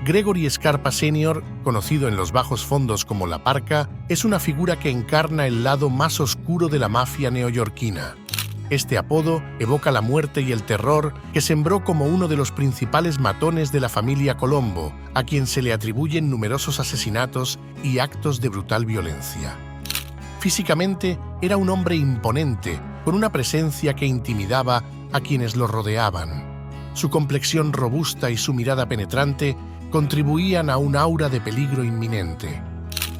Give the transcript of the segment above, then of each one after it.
Gregory Scarpa Sr., conocido en los bajos fondos como La Parca, es una figura que encarna el lado más oscuro de la mafia neoyorquina. Este apodo evoca la muerte y el terror que sembró como uno de los principales matones de la familia Colombo, a quien se le atribuyen numerosos asesinatos y actos de brutal violencia. Físicamente, era un hombre imponente, con una presencia que intimidaba a quienes lo rodeaban. Su complexión robusta y su mirada penetrante contribuían a un aura de peligro inminente.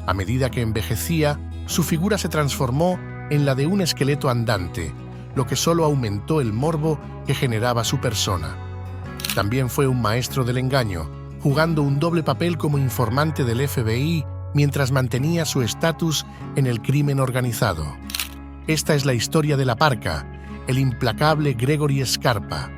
A medida que envejecía, su figura se transformó en la de un esqueleto andante, lo que solo aumentó el morbo que generaba su persona. También fue un maestro del engaño, jugando un doble papel como informante del FBI mientras mantenía su estatus en el crimen organizado. Esta es la historia de La Parca, el implacable Gregory Scarpa.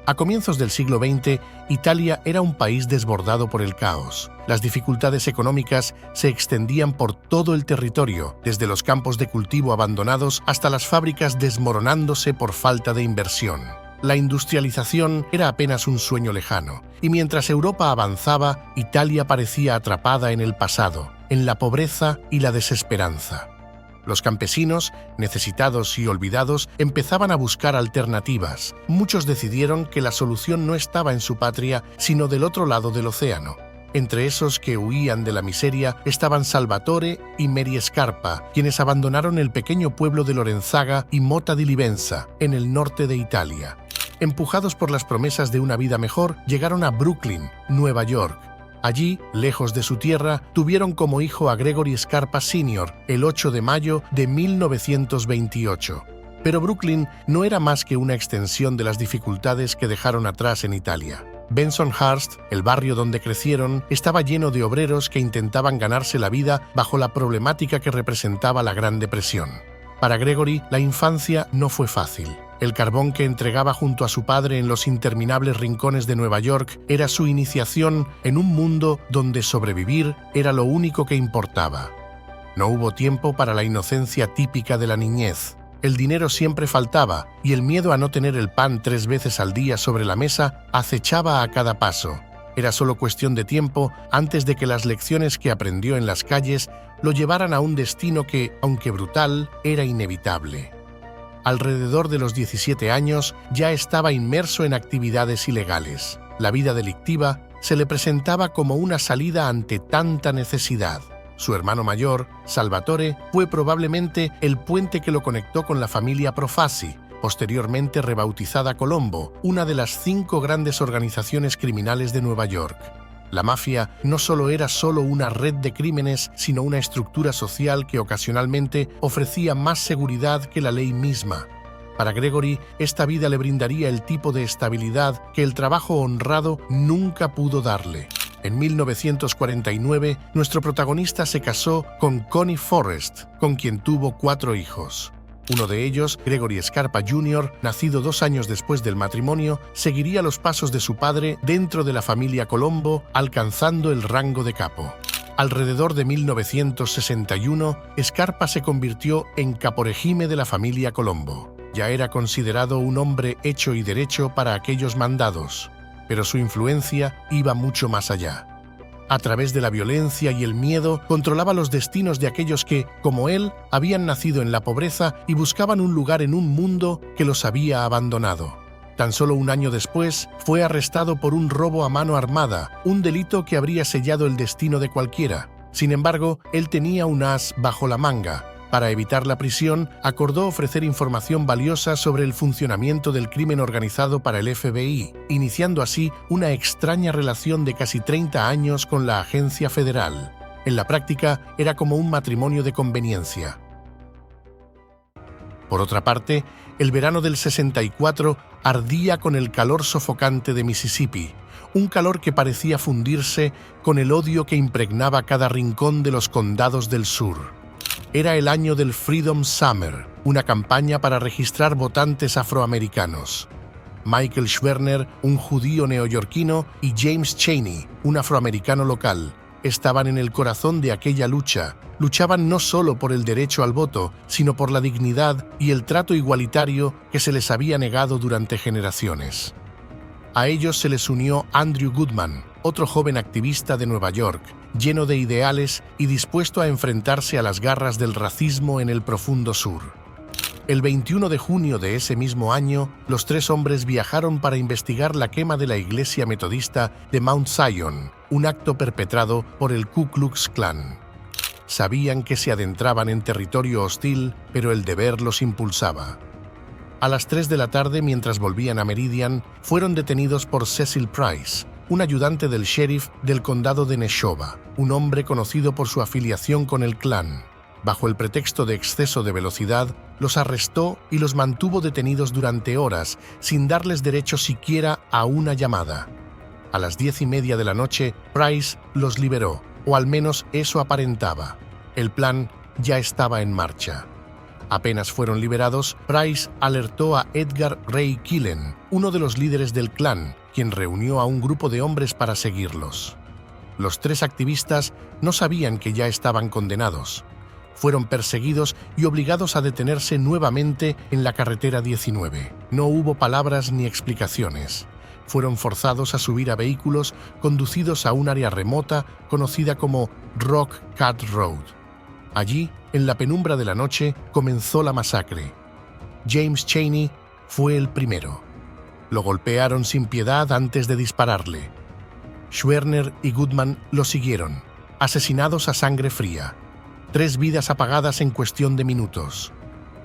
A comienzos del siglo XX, Italia era un país desbordado por el caos. Las dificultades económicas se extendían por todo el territorio, desde los campos de cultivo abandonados hasta las fábricas desmoronándose por falta de inversión. La industrialización era apenas un sueño lejano, y mientras Europa avanzaba, Italia parecía atrapada en el pasado, en la pobreza y la desesperanza. Los campesinos, necesitados y olvidados, empezaban a buscar alternativas. Muchos decidieron que la solución no estaba en su patria, sino del otro lado del océano. Entre esos que huían de la miseria estaban Salvatore y Mary Scarpa, quienes abandonaron el pequeño pueblo de Lorenzaga y Mota di Livenza, en el norte de Italia. Empujados por las promesas de una vida mejor, llegaron a Brooklyn, Nueva York. Allí, lejos de su tierra, tuvieron como hijo a Gregory Scarpa Sr. el 8 de mayo de 1928. Pero Brooklyn no era más que una extensión de las dificultades que dejaron atrás en Italia. Bensonhurst, el barrio donde crecieron, estaba lleno de obreros que intentaban ganarse la vida bajo la problemática que representaba la Gran Depresión. Para Gregory, la infancia no fue fácil. El carbón que entregaba junto a su padre en los interminables rincones de Nueva York era su iniciación en un mundo donde sobrevivir era lo único que importaba. No hubo tiempo para la inocencia típica de la niñez. El dinero siempre faltaba y el miedo a no tener el pan 3 veces al día sobre la mesa acechaba a cada paso. Era solo cuestión de tiempo antes de que las lecciones que aprendió en las calles lo llevaran a un destino que, aunque brutal, era inevitable. Alrededor de los 17 años ya estaba inmerso en actividades ilegales. La vida delictiva se le presentaba como una salida ante tanta necesidad. Su hermano mayor, Salvatore, fue probablemente el puente que lo conectó con la familia Profasi, posteriormente rebautizada Colombo, una de las 5 grandes organizaciones criminales de Nueva York. La mafia no solo era una red de crímenes, sino una estructura social que ocasionalmente ofrecía más seguridad que la ley misma. Para Gregory, esta vida le brindaría el tipo de estabilidad que el trabajo honrado nunca pudo darle. En 1949, nuestro protagonista se casó con Connie Forrest, con quien tuvo 4 hijos. Uno de ellos, Gregory Scarpa Jr., nacido 2 años después del matrimonio, seguiría los pasos de su padre dentro de la familia Colombo, alcanzando el rango de capo. Alrededor de 1961, Scarpa se convirtió en caporegime de la familia Colombo. Ya era considerado un hombre hecho y derecho para aquellos mandados, pero su influencia iba mucho más allá. A través de la violencia y el miedo, controlaba los destinos de aquellos que, como él, habían nacido en la pobreza y buscaban un lugar en un mundo que los había abandonado. Tan solo un año después, fue arrestado por un robo a mano armada, un delito que habría sellado el destino de cualquiera. Sin embargo, él tenía un as bajo la manga. Para evitar la prisión, acordó ofrecer información valiosa sobre el funcionamiento del crimen organizado para el FBI, iniciando así una extraña relación de casi 30 años con la agencia federal. En la práctica, era como un matrimonio de conveniencia. Por otra parte, el verano del 64 ardía con el calor sofocante de Mississippi, un calor que parecía fundirse con el odio que impregnaba cada rincón de los condados del sur. Era el año del Freedom Summer, una campaña para registrar votantes afroamericanos. Michael Schwerner, un judío neoyorquino, y James Chaney, un afroamericano local, estaban en el corazón de aquella lucha. Luchaban no solo por el derecho al voto, sino por la dignidad y el trato igualitario que se les había negado durante generaciones. A ellos se les unió Andrew Goodman, otro joven activista de Nueva York, lleno de ideales y dispuesto a enfrentarse a las garras del racismo en el profundo sur. El 21 de junio de ese mismo año, los tres hombres viajaron para investigar la quema de la iglesia metodista de Mount Zion, un acto perpetrado por el Ku Klux Klan. Sabían que se adentraban en territorio hostil, pero el deber los impulsaba. A las 3 de la tarde, mientras volvían a Meridian, fueron detenidos por Cecil Price, un ayudante del sheriff del condado de Neshoba, un hombre conocido por su afiliación con el Klan. Bajo el pretexto de exceso de velocidad, los arrestó y los mantuvo detenidos durante horas, sin darles derecho siquiera a una llamada. A las 10:30 de la noche, Price los liberó, o al menos eso aparentaba. El plan ya estaba en marcha. Apenas fueron liberados, Price alertó a Edgar Ray Killen, uno de los líderes del Klan, quien reunió a un grupo de hombres para seguirlos. Los tres activistas no sabían que ya estaban condenados. Fueron perseguidos y obligados a detenerse nuevamente en la carretera 19. No hubo palabras ni explicaciones. Fueron forzados a subir a vehículos conducidos a un área remota conocida como Rock Cut Road. Allí, en la penumbra de la noche, comenzó la masacre. James Chaney fue el primero. Lo golpearon sin piedad antes de dispararle. Schwerner y Goodman lo siguieron, asesinados a sangre fría. 3 vidas apagadas en cuestión de minutos.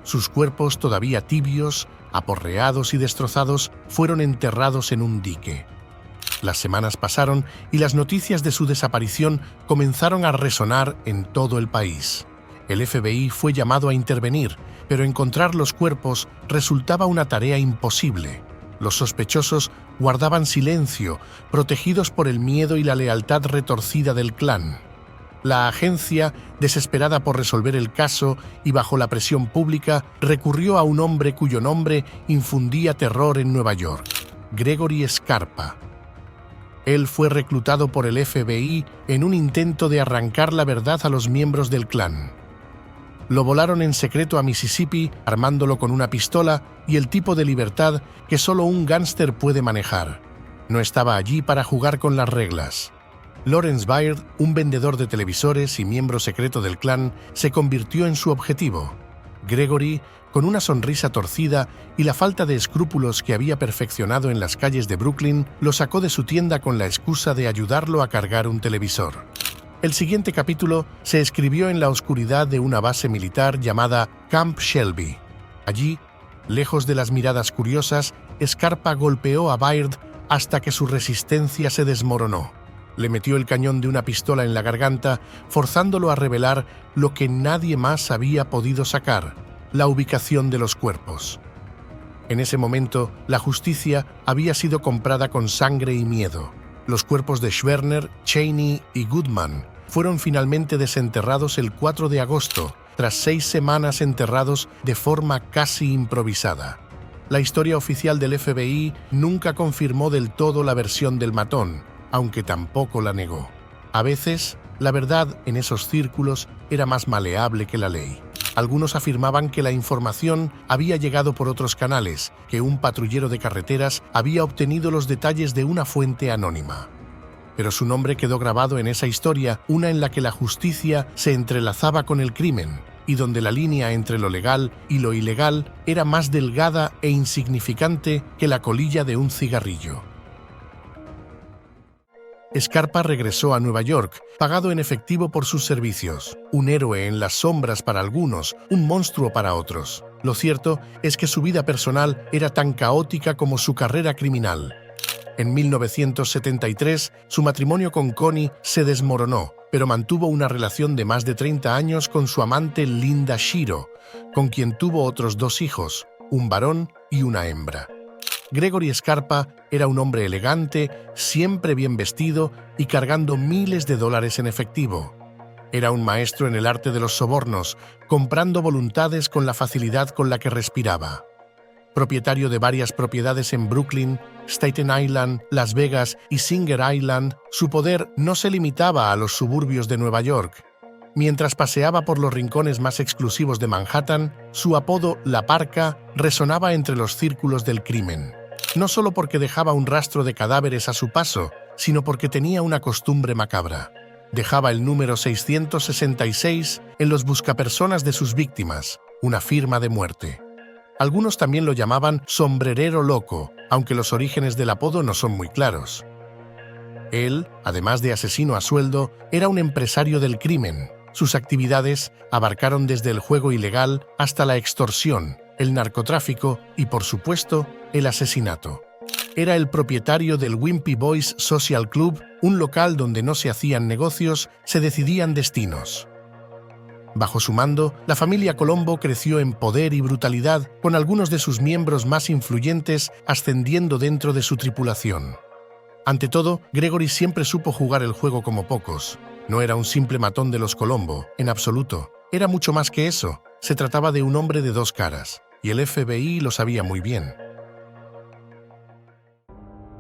Sus cuerpos, todavía tibios, aporreados y destrozados, fueron enterrados en un dique. Las semanas pasaron y las noticias de su desaparición comenzaron a resonar en todo el país. El FBI fue llamado a intervenir, pero encontrar los cuerpos resultaba una tarea imposible. Los sospechosos guardaban silencio, protegidos por el miedo y la lealtad retorcida del Klan. La agencia, desesperada por resolver el caso y bajo la presión pública, recurrió a un hombre cuyo nombre infundía terror en Nueva York: Gregory Scarpa. Él fue reclutado por el FBI en un intento de arrancar la verdad a los miembros del Klan. Lo volaron en secreto a Mississippi, armándolo con una pistola y el tipo de libertad que solo un gángster puede manejar. No estaba allí para jugar con las reglas. Lawrence Baird, un vendedor de televisores y miembro secreto del Klan, se convirtió en su objetivo. Gregory, con una sonrisa torcida y la falta de escrúpulos que había perfeccionado en las calles de Brooklyn, lo sacó de su tienda con la excusa de ayudarlo a cargar un televisor. El siguiente capítulo se escribió en la oscuridad de una base militar llamada Camp Shelby. Allí, lejos de las miradas curiosas, Scarpa golpeó a Baird hasta que su resistencia se desmoronó. Le metió el cañón de una pistola en la garganta, forzándolo a revelar lo que nadie más había podido sacar: la ubicación de los cuerpos. En ese momento, la justicia había sido comprada con sangre y miedo. Los cuerpos de Schwerner, Chaney y Goodman fueron finalmente desenterrados el 4 de agosto, tras 6 semanas enterrados de forma casi improvisada. La historia oficial del FBI nunca confirmó del todo la versión del matón, aunque tampoco la negó. A veces, la verdad en esos círculos era más maleable que la ley. Algunos afirmaban que la información había llegado por otros canales, que un patrullero de carreteras había obtenido los detalles de una fuente anónima. Pero su nombre quedó grabado en esa historia, una en la que la justicia se entrelazaba con el crimen, y donde la línea entre lo legal y lo ilegal era más delgada e insignificante que la colilla de un cigarrillo. Scarpa regresó a Nueva York, pagado en efectivo por sus servicios. Un héroe en las sombras para algunos, un monstruo para otros. Lo cierto es que su vida personal era tan caótica como su carrera criminal. En 1973, su matrimonio con Connie se desmoronó, pero mantuvo una relación de más de 30 años con su amante Linda Shiro, con quien tuvo otros 2 hijos, un varón y una hembra. Gregory Scarpa era un hombre elegante, siempre bien vestido y cargando miles de dólares en efectivo. Era un maestro en el arte de los sobornos, comprando voluntades con la facilidad con la que respiraba. Propietario de varias propiedades en Brooklyn, Staten Island, Las Vegas y Singer Island, su poder no se limitaba a los suburbios de Nueva York. Mientras paseaba por los rincones más exclusivos de Manhattan, su apodo La Parca resonaba entre los círculos del crimen. No solo porque dejaba un rastro de cadáveres a su paso, sino porque tenía una costumbre macabra. Dejaba el número 666 en los buscapersonas de sus víctimas, una firma de muerte. Algunos también lo llamaban sombrerero loco, aunque los orígenes del apodo no son muy claros. Él, además de asesino a sueldo, era un empresario del crimen. Sus actividades abarcaron desde el juego ilegal hasta la extorsión, el narcotráfico y, por supuesto, el asesinato. Era el propietario del Wimpy Boys Social Club, un local donde no se hacían negocios, se decidían destinos. Bajo su mando, la familia Colombo creció en poder y brutalidad, con algunos de sus miembros más influyentes ascendiendo dentro de su tripulación. Ante todo, Gregory siempre supo jugar el juego como pocos. No era un simple matón de los Colombo, en absoluto. Era mucho más que eso. Se trataba de un hombre de dos caras, y el FBI lo sabía muy bien.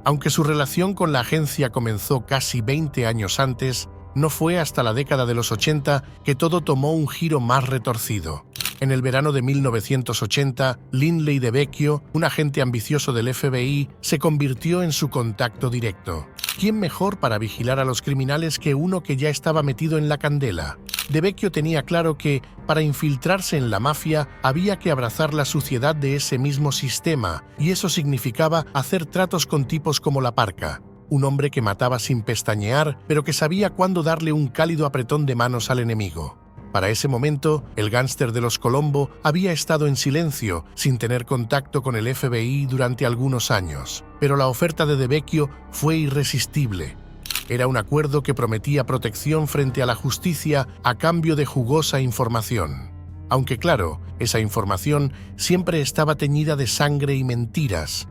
Aunque su relación con la agencia comenzó casi 20 años antes, no fue hasta la década de los 80 que todo tomó un giro más retorcido. En el verano de 1980, Lindley DeVecchio, un agente ambicioso del FBI, se convirtió en su contacto directo. ¿Quién mejor para vigilar a los criminales que uno que ya estaba metido en la candela? DeVecchio tenía claro que, para infiltrarse en la mafia, había que abrazar la suciedad de ese mismo sistema, y eso significaba hacer tratos con tipos como La Parca, un hombre que mataba sin pestañear, pero que sabía cuándo darle un cálido apretón de manos al enemigo. Para ese momento, el gángster de los Colombo había estado en silencio, sin tener contacto con el FBI durante algunos años, pero la oferta de DeVecchio fue irresistible. Era un acuerdo que prometía protección frente a la justicia a cambio de jugosa información. Aunque claro, esa información siempre estaba teñida de sangre y mentiras.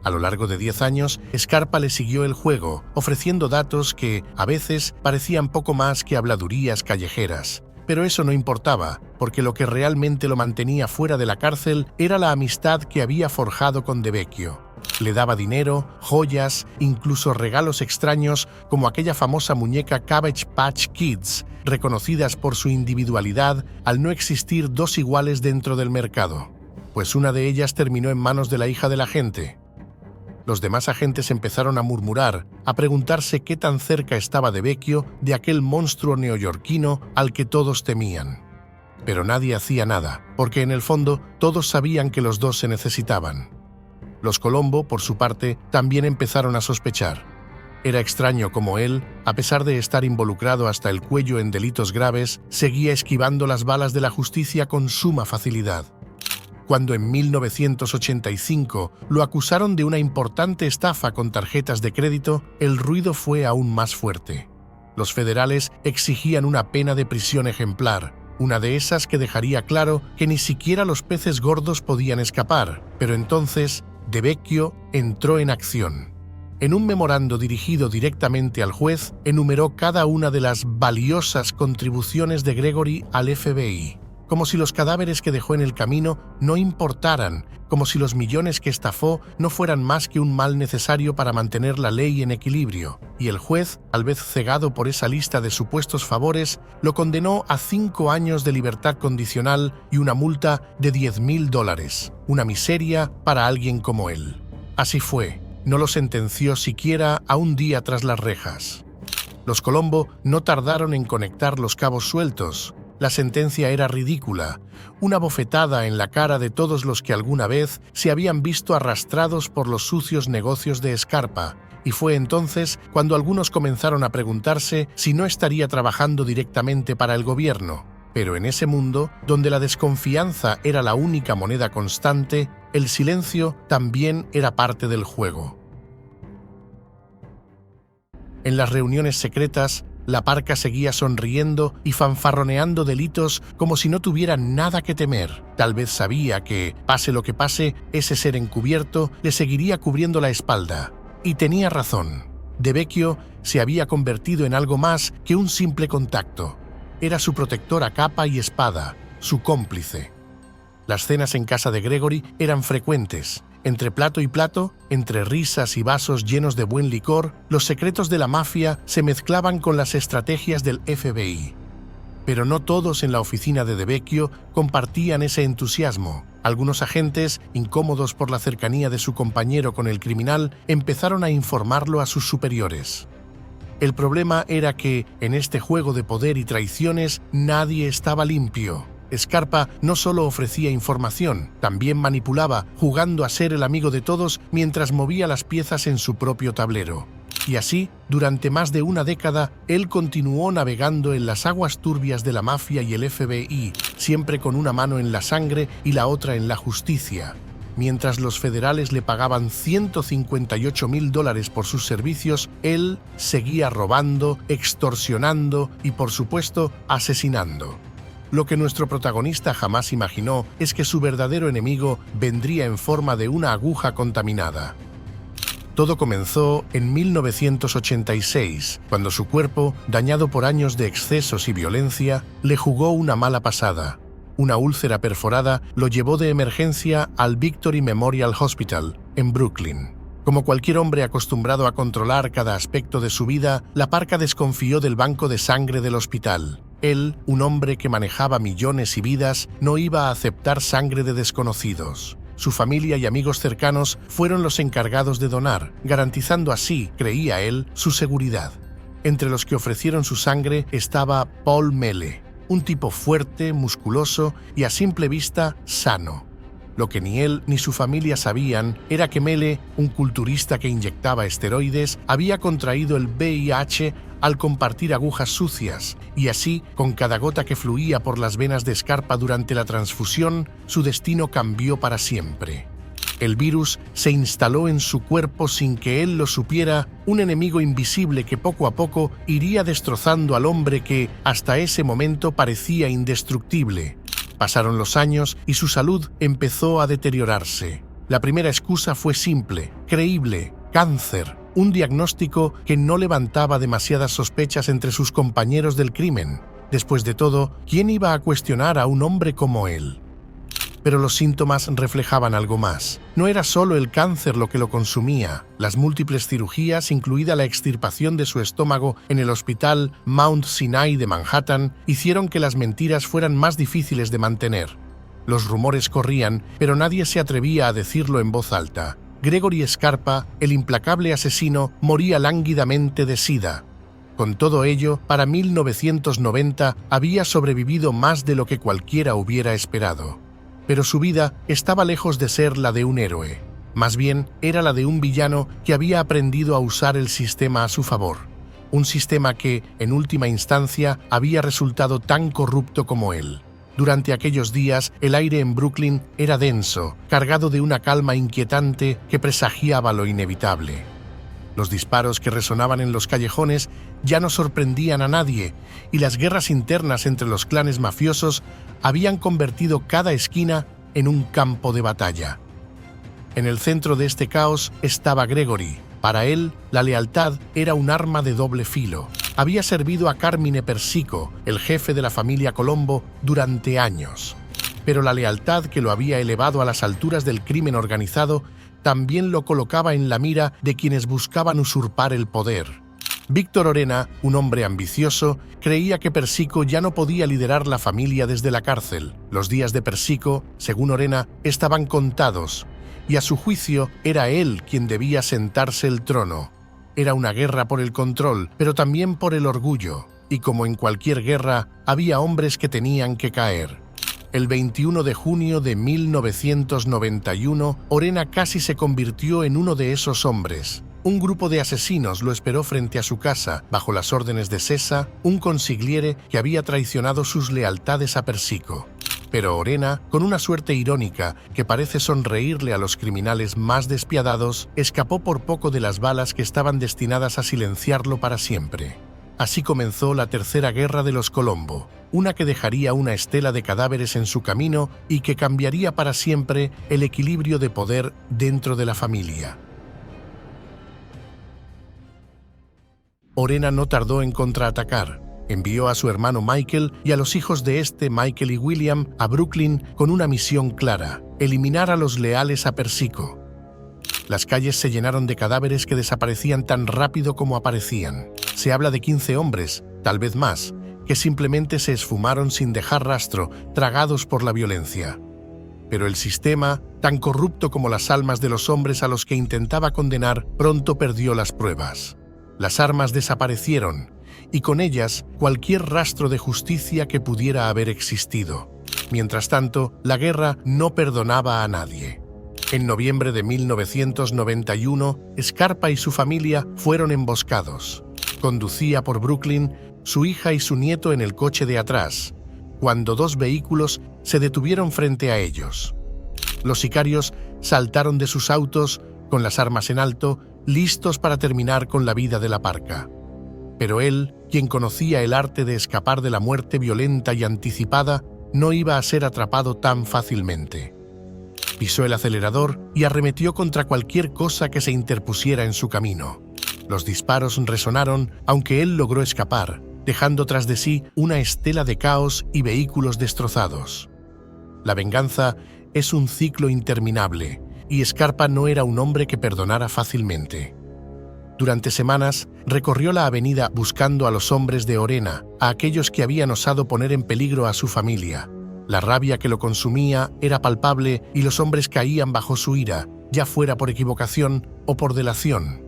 A lo largo de 10 años, Scarpa le siguió el juego, ofreciendo datos que, a veces, parecían poco más que habladurías callejeras. Pero eso no importaba, porque lo que realmente lo mantenía fuera de la cárcel era la amistad que había forjado con DeVecchio. Le daba dinero, joyas, incluso regalos extraños como aquella famosa muñeca Cabbage Patch Kids, reconocidas por su individualidad al no existir dos iguales dentro del mercado. Pues una de ellas terminó en manos de la hija del agente. Los demás agentes empezaron a murmurar, a preguntarse qué tan cerca estaba DeVecchio de aquel monstruo neoyorquino al que todos temían. Pero nadie hacía nada, porque en el fondo todos sabían que los dos se necesitaban. Los Colombo, por su parte, también empezaron a sospechar. Era extraño cómo él, a pesar de estar involucrado hasta el cuello en delitos graves, seguía esquivando las balas de la justicia con suma facilidad. Cuando en 1985 lo acusaron de una importante estafa con tarjetas de crédito, el ruido fue aún más fuerte. Los federales exigían una pena de prisión ejemplar, una de esas que dejaría claro que ni siquiera los peces gordos podían escapar, pero entonces DeVecchio entró en acción. En un memorando dirigido directamente al juez, enumeró cada una de las valiosas contribuciones de Gregory al FBI. Como si los cadáveres que dejó en el camino no importaran, como si los millones que estafó no fueran más que un mal necesario para mantener la ley en equilibrio. Y el juez, tal vez cegado por esa lista de supuestos favores, lo condenó a 5 años de libertad condicional y una multa de $10,000, una miseria para alguien como él. Así fue, no lo sentenció siquiera a un día tras las rejas. Los Colombo no tardaron en conectar los cabos sueltos. La sentencia era ridícula, una bofetada en la cara de todos los que alguna vez se habían visto arrastrados por los sucios negocios de Scarpa, y fue entonces cuando algunos comenzaron a preguntarse si no estaría trabajando directamente para el gobierno. Pero en ese mundo, donde la desconfianza era la única moneda constante, el silencio también era parte del juego. En las reuniones secretas, La Parca seguía sonriendo y fanfarroneando delitos como si no tuviera nada que temer. Tal vez sabía que, pase lo que pase, ese ser encubierto le seguiría cubriendo la espalda. Y tenía razón. DeVecchio se había convertido en algo más que un simple contacto. Era su protector a capa y espada, su cómplice. Las cenas en casa de Gregory eran frecuentes. Entre plato y plato, entre risas y vasos llenos de buen licor, los secretos de la mafia se mezclaban con las estrategias del FBI. Pero no todos en la oficina de De Vecchio compartían ese entusiasmo. Algunos agentes, incómodos por la cercanía de su compañero con el criminal, empezaron a informarlo a sus superiores. El problema era que, en este juego de poder y traiciones, nadie estaba limpio. Scarpa no solo ofrecía información, también manipulaba, jugando a ser el amigo de todos mientras movía las piezas en su propio tablero. Y así, durante más de una década, él continuó navegando en las aguas turbias de la mafia y el FBI, siempre con una mano en la sangre y la otra en la justicia. Mientras los federales le pagaban $158.000 por sus servicios, él seguía robando, extorsionando y, por supuesto, asesinando. Lo que nuestro protagonista jamás imaginó es que su verdadero enemigo vendría en forma de una aguja contaminada. Todo comenzó en 1986, cuando su cuerpo, dañado por años de excesos y violencia, le jugó una mala pasada. Una úlcera perforada lo llevó de emergencia al Victory Memorial Hospital, en Brooklyn. Como cualquier hombre acostumbrado a controlar cada aspecto de su vida, la parca desconfió del banco de sangre del hospital. Él, un hombre que manejaba millones y vidas, no iba a aceptar sangre de desconocidos. Su familia y amigos cercanos fueron los encargados de donar, garantizando así, creía él, su seguridad. Entre los que ofrecieron su sangre estaba Paul Mele, un tipo fuerte, musculoso y a simple vista sano. Lo que ni él ni su familia sabían era que Mele, un culturista que inyectaba esteroides, había contraído el VIH al compartir agujas sucias, y así, con cada gota que fluía por las venas de Scarpa durante la transfusión, su destino cambió para siempre. El virus se instaló en su cuerpo sin que él lo supiera, un enemigo invisible que poco a poco iría destrozando al hombre que, hasta ese momento, parecía indestructible. Pasaron los años y su salud empezó a deteriorarse. La primera excusa fue simple, creíble: cáncer, un diagnóstico que no levantaba demasiadas sospechas entre sus compañeros del crimen. Después de todo, ¿quién iba a cuestionar a un hombre como él? Pero los síntomas reflejaban algo más. No era solo el cáncer lo que lo consumía. Las múltiples cirugías, incluida la extirpación de su estómago en el hospital Mount Sinai de Manhattan, hicieron que las mentiras fueran más difíciles de mantener. Los rumores corrían, pero nadie se atrevía a decirlo en voz alta. Gregory Scarpa, el implacable asesino, moría lánguidamente de SIDA. Con todo ello, para 1990 había sobrevivido más de lo que cualquiera hubiera esperado. Pero su vida estaba lejos de ser la de un héroe. Más bien, era la de un villano que había aprendido a usar el sistema a su favor. Un sistema que, en última instancia, había resultado tan corrupto como él. Durante aquellos días, el aire en Brooklyn era denso, cargado de una calma inquietante que presagiaba lo inevitable. Los disparos que resonaban en los callejones ya no sorprendían a nadie, y las guerras internas entre los clanes mafiosos habían convertido cada esquina en un campo de batalla. En el centro de este caos estaba Gregory. Para él, la lealtad era un arma de doble filo. Había servido a Carmine Persico, el jefe de la familia Colombo, durante años. Pero la lealtad que lo había elevado a las alturas del crimen organizado también lo colocaba en la mira de quienes buscaban usurpar el poder. Víctor Orena, un hombre ambicioso, creía que Persico ya no podía liderar la familia desde la cárcel. Los días de Persico, según Orena, estaban contados, y a su juicio era él quien debía sentarse el trono. Era una guerra por el control, pero también por el orgullo, y como en cualquier guerra, había hombres que tenían que caer. El 21 de junio de 1991, Orena casi se convirtió en uno de esos hombres. Un grupo de asesinos lo esperó frente a su casa, bajo las órdenes de Sessa, un consigliere que había traicionado sus lealtades a Persico. Pero Orena, con una suerte irónica que parece sonreírle a los criminales más despiadados, escapó por poco de las balas que estaban destinadas a silenciarlo para siempre. Así comenzó la Tercera Guerra de los Colombo, una que dejaría una estela de cadáveres en su camino y que cambiaría para siempre el equilibrio de poder dentro de la familia. Orena no tardó en contraatacar. Envió a su hermano Michael y a los hijos de este, Michael y William, a Brooklyn con una misión clara: eliminar a los leales a Persico. Las calles se llenaron de cadáveres que desaparecían tan rápido como aparecían. Se habla de 15 hombres, tal vez más, que simplemente se esfumaron sin dejar rastro, tragados por la violencia. Pero el sistema, tan corrupto como las almas de los hombres a los que intentaba condenar, pronto perdió las pruebas. Las armas desaparecieron, y con ellas cualquier rastro de justicia que pudiera haber existido. Mientras tanto, la guerra no perdonaba a nadie. En noviembre de 1991, Scarpa y su familia fueron emboscados. Conducía por Brooklyn su hija y su nieto en el coche de atrás, cuando dos vehículos se detuvieron frente a ellos. Los sicarios saltaron de sus autos con las armas en alto, listos para terminar con la vida de la parca. Pero él, quien conocía el arte de escapar de la muerte violenta y anticipada, no iba a ser atrapado tan fácilmente. Pisó el acelerador y arremetió contra cualquier cosa que se interpusiera en su camino. Los disparos resonaron, aunque él logró escapar, dejando tras de sí una estela de caos y vehículos destrozados. La venganza es un ciclo interminable, y Scarpa no era un hombre que perdonara fácilmente. Durante semanas, recorrió la avenida buscando a los hombres de Orena, a aquellos que habían osado poner en peligro a su familia. La rabia que lo consumía era palpable y los hombres caían bajo su ira, ya fuera por equivocación o por delación.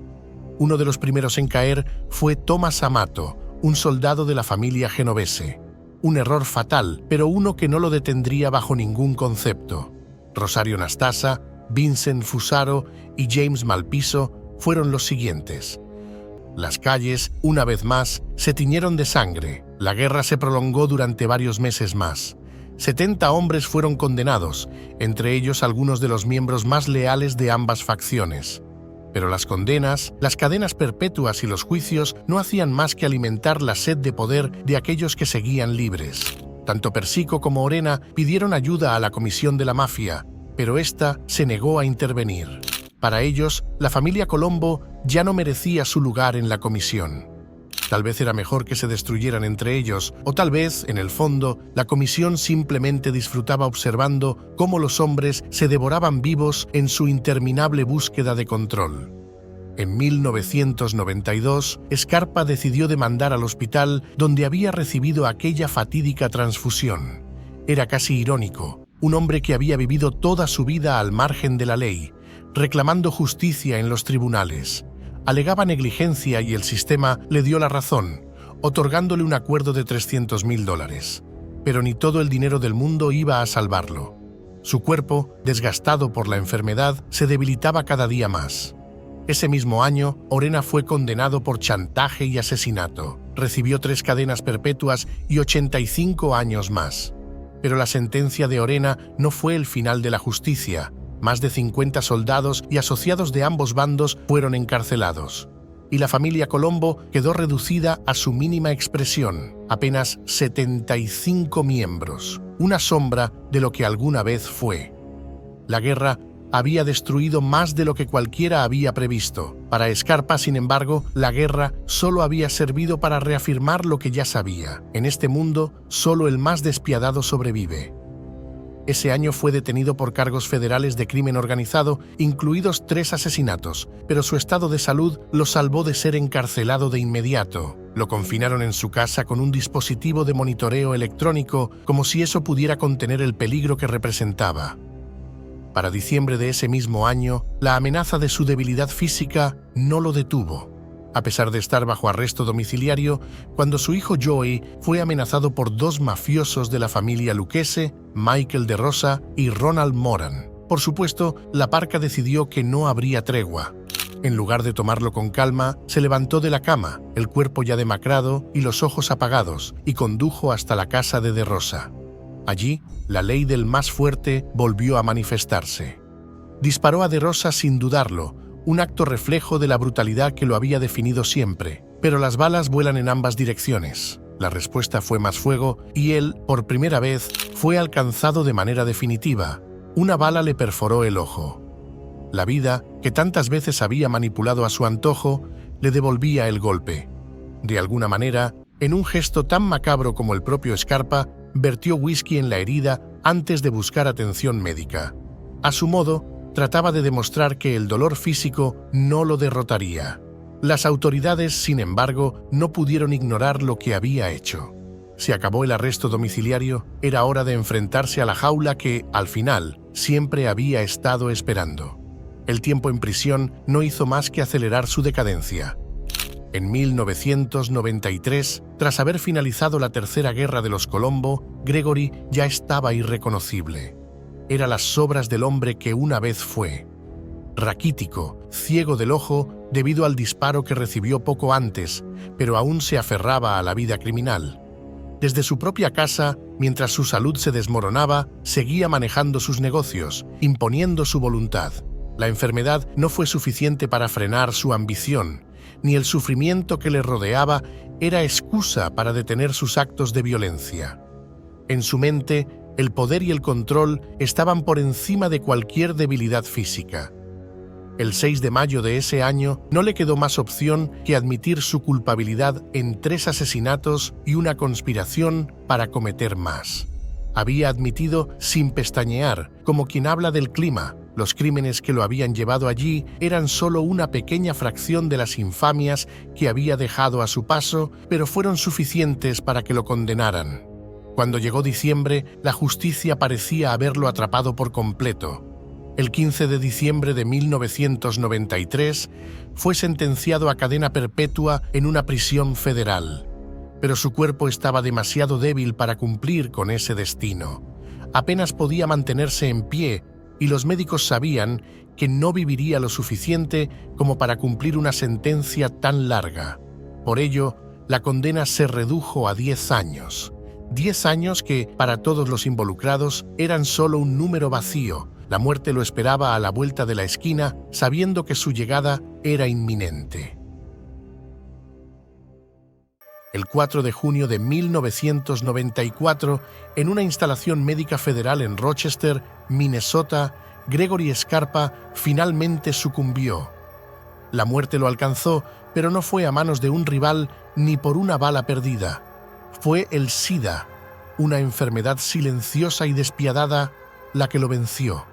Uno de los primeros en caer fue Thomas Amato, un soldado de la familia genovese. Un error fatal, pero uno que no lo detendría bajo ningún concepto. Rosario Nastasa, Vincent Fusaro y James Malpiso fueron los siguientes. Las calles, una vez más, se tiñeron de sangre. La guerra se prolongó durante varios meses más. 70 hombres fueron condenados, entre ellos algunos de los miembros más leales de ambas facciones. Pero las condenas, las cadenas perpetuas y los juicios no hacían más que alimentar la sed de poder de aquellos que seguían libres. Tanto Persico como Orena pidieron ayuda a la Comisión de la Mafia, pero ésta se negó a intervenir. Para ellos, la familia Colombo ya no merecía su lugar en la comisión. Tal vez era mejor que se destruyeran entre ellos, o tal vez, en el fondo, la comisión simplemente disfrutaba observando cómo los hombres se devoraban vivos en su interminable búsqueda de control. En 1992, Scarpa decidió demandar al hospital donde había recibido aquella fatídica transfusión. Era casi irónico, un hombre que había vivido toda su vida al margen de la ley, reclamando justicia en los tribunales. Alegaba negligencia y el sistema le dio la razón, otorgándole un acuerdo de $300,000. Pero ni todo el dinero del mundo iba a salvarlo. Su cuerpo, desgastado por la enfermedad, se debilitaba cada día más. Ese mismo año, Orena fue condenado por chantaje y asesinato. Recibió 3 cadenas perpetuas y 85 años más. Pero la sentencia de Orena no fue el final de la justicia. Más de 50 soldados y asociados de ambos bandos fueron encarcelados. Y la familia Colombo quedó reducida a su mínima expresión, apenas 75 miembros, una sombra de lo que alguna vez fue. La guerra había destruido más de lo que cualquiera había previsto. Para Scarpa, sin embargo, la guerra solo había servido para reafirmar lo que ya sabía. En este mundo, solo el más despiadado sobrevive. Ese año fue detenido por cargos federales de crimen organizado, incluidos 3 asesinatos, pero su estado de salud lo salvó de ser encarcelado de inmediato. Lo confinaron en su casa con un dispositivo de monitoreo electrónico, como si eso pudiera contener el peligro que representaba. Para diciembre de ese mismo año, la amenaza de su debilidad física no lo detuvo. A pesar de estar bajo arresto domiciliario, cuando su hijo Joey fue amenazado por 2 mafiosos de la familia Lucchese, Michael De Rosa y Ronald Moran. Por supuesto, la parca decidió que no habría tregua. En lugar de tomarlo con calma, se levantó de la cama, el cuerpo ya demacrado y los ojos apagados, y condujo hasta la casa de De Rosa. Allí, la ley del más fuerte volvió a manifestarse. Disparó a De Rosa sin dudarlo, un acto reflejo de la brutalidad que lo había definido siempre, pero las balas vuelan en ambas direcciones. La respuesta fue más fuego y él, por primera vez, fue alcanzado de manera definitiva. Una bala le perforó el ojo. La vida, que tantas veces había manipulado a su antojo, le devolvía el golpe. De alguna manera, En un gesto tan macabro como el propio Scarpa, vertió whisky en la herida antes de buscar atención médica. A su modo, trataba de demostrar que el dolor físico no lo derrotaría. Las autoridades, sin embargo, no pudieron ignorar lo que había hecho. Se acabó el arresto domiciliario, era hora de enfrentarse a la jaula que, al final, siempre había estado esperando. El tiempo en prisión no hizo más que acelerar su decadencia. En 1993, tras haber finalizado la Tercera Guerra de los Colombo, Gregory ya estaba irreconocible. Era las sobras del hombre que una vez fue. Raquítico, ciego del ojo debido al disparo que recibió poco antes, pero aún se aferraba a la vida criminal. Desde su propia casa, mientras su salud se desmoronaba, seguía manejando sus negocios, imponiendo su voluntad. La enfermedad no fue suficiente para frenar su ambición, ni el sufrimiento que le rodeaba era excusa para detener sus actos de violencia. En su mente, el poder y el control estaban por encima de cualquier debilidad física. El 6 de mayo de ese año no le quedó más opción que admitir su culpabilidad en 3 asesinatos y una conspiración para cometer más. Había admitido sin pestañear, como quien habla del clima. Los crímenes que lo habían llevado allí eran solo una pequeña fracción de las infamias que había dejado a su paso, pero fueron suficientes para que lo condenaran. Cuando llegó diciembre, la justicia parecía haberlo atrapado por completo. El 15 de diciembre de 1993 fue sentenciado a cadena perpetua en una prisión federal, pero su cuerpo estaba demasiado débil para cumplir con ese destino. Apenas podía mantenerse en pie y los médicos sabían que no viviría lo suficiente como para cumplir una sentencia tan larga. Por ello, la condena se redujo a 10 años. 10 años que, para todos los involucrados, eran solo un número vacío. La muerte lo esperaba a la vuelta de la esquina, sabiendo que su llegada era inminente. El 4 de junio de 1994, en una instalación médica federal en Rochester, Minnesota, Gregory Scarpa finalmente sucumbió. La muerte lo alcanzó, pero no fue a manos de un rival ni por una bala perdida. Fue el SIDA, una enfermedad silenciosa y despiadada, la que lo venció.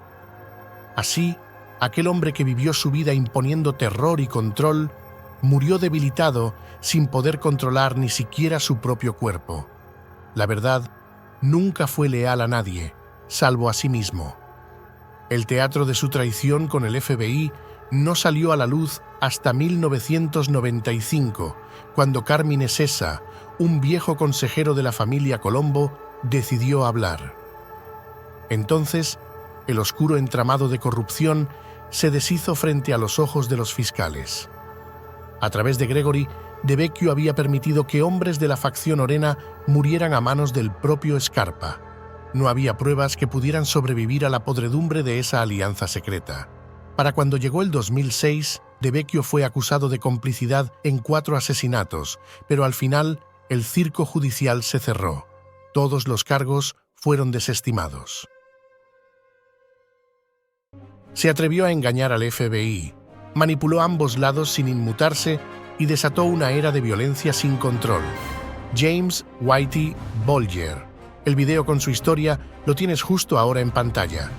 Así, aquel hombre que vivió su vida imponiendo terror y control, murió debilitado sin poder controlar ni siquiera su propio cuerpo. La verdad, nunca fue leal a nadie, salvo a sí mismo. El teatro de su traición con el FBI no salió a la luz hasta 1995, cuando Carmine Sessa, un viejo consejero de la familia Colombo, decidió hablar. Entonces, el oscuro entramado de corrupción se deshizo frente a los ojos de los fiscales. A través de Gregory, De Vecchio había permitido que hombres de la facción Orena murieran a manos del propio Scarpa. No había pruebas que pudieran sobrevivir a la podredumbre de esa alianza secreta. Para cuando llegó el 2006, De Vecchio fue acusado de complicidad en 4 asesinatos, pero al final el circo judicial se cerró. Todos los cargos fueron desestimados. Se atrevió a engañar al FBI, manipuló ambos lados sin inmutarse y desató una era de violencia sin control. James Whitey Bulger. El video con su historia lo tienes justo ahora en pantalla.